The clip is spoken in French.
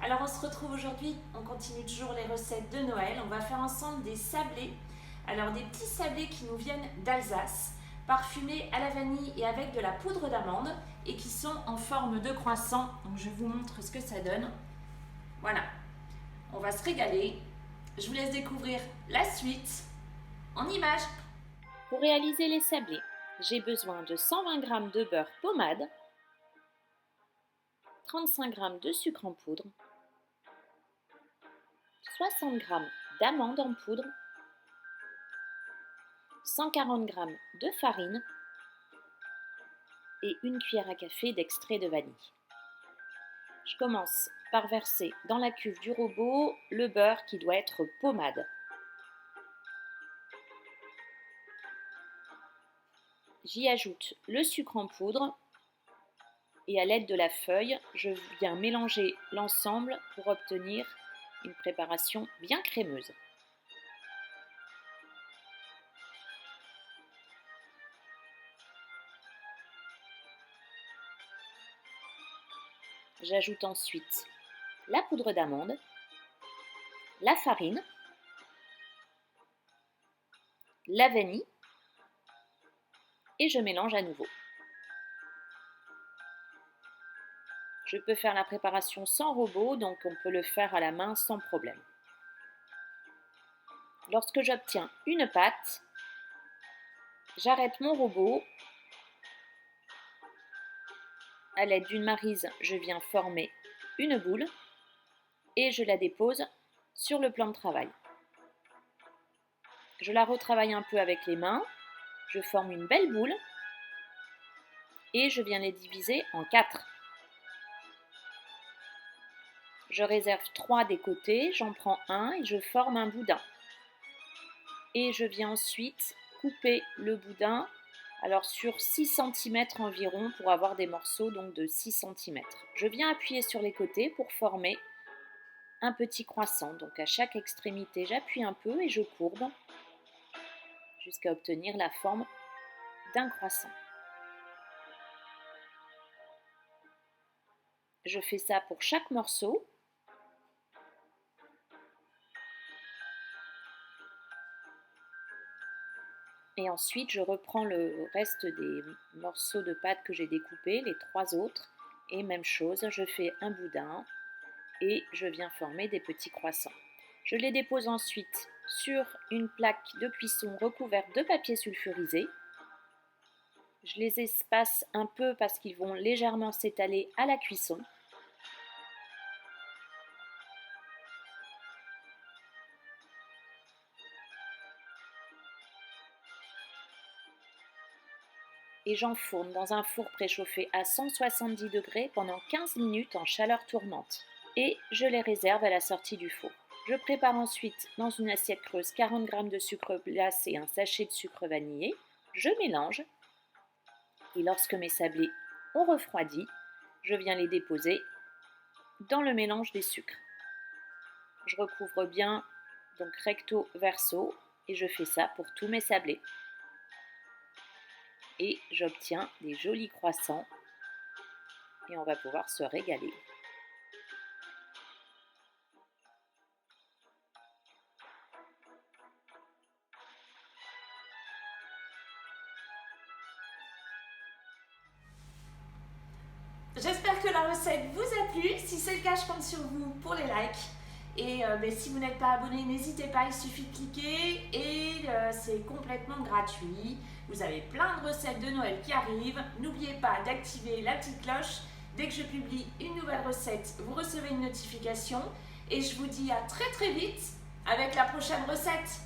Alors on se retrouve aujourd'hui, on continue toujours les recettes de Noël. On va faire ensemble des sablés. Alors des petits sablés qui nous viennent d'Alsace, parfumés à la vanille et avec de la poudre d'amande et qui sont en forme de croissant. Donc je vous montre ce que ça donne. Voilà, on va se régaler. Je vous laisse découvrir la suite en images. Pour réaliser les sablés, j'ai besoin de 120 g de beurre pommade, 35 g de sucre en poudre, 60 g d'amandes en poudre, 140 g de farine et une cuillère à café d'extrait de vanille. Je commence par verser dans la cuve du robot le beurre qui doit être pommade. J'y ajoute le sucre en poudre et à l'aide de la feuille, je viens mélanger l'ensemble pour obtenir une préparation bien crémeuse. J'ajoute ensuite la poudre d'amande, la farine, la vanille et je mélange à nouveau. Je peux faire la préparation sans robot, donc on peut le faire à la main sans problème. Lorsque j'obtiens une pâte, j'arrête mon robot. À l'aide d'une maryse, je viens former une boule et je la dépose sur le plan de travail. Je la retravaille un peu avec les mains, je forme une belle boule et je viens les diviser en 4. Je réserve 3 des côtés, j'en prends un et je forme un boudin. Et je viens ensuite couper le boudin sur 6 cm environ pour avoir des morceaux donc de 6 cm. Je viens appuyer sur les côtés pour former un petit croissant. Donc à chaque extrémité, j'appuie un peu et je courbe jusqu'à obtenir la forme d'un croissant. Je fais ça pour chaque morceau. Et ensuite, je reprends le reste des morceaux de pâte que j'ai découpés, les 3 autres, et même chose, je fais un boudin et je viens former des petits croissants. Je les dépose ensuite sur une plaque de cuisson recouverte de papier sulfurisé. Je les espace un peu parce qu'ils vont légèrement s'étaler à la cuisson. Et j'enfourne dans un four préchauffé à 170 degrés pendant 15 minutes en chaleur tournante. Et je les réserve à la sortie du four. Je prépare ensuite dans une assiette creuse 40 g de sucre glace et un sachet de sucre vanillé. Je mélange et lorsque mes sablés ont refroidi, je viens les déposer dans le mélange des sucres. Je recouvre bien donc recto verso et je fais ça pour tous mes sablés. Et j'obtiens des jolis croissants et on va pouvoir se régaler. J'espère que la recette vous a plu. Si c'est le cas, je compte sur vous pour les likes. Et si vous n'êtes pas abonné, n'hésitez pas, il suffit de cliquer et c'est complètement gratuit. Vous avez plein de recettes de Noël qui arrivent. N'oubliez pas d'activer la petite cloche. Dès que je publie une nouvelle recette, vous recevez une notification. Et je vous dis à très très vite avec la prochaine recette.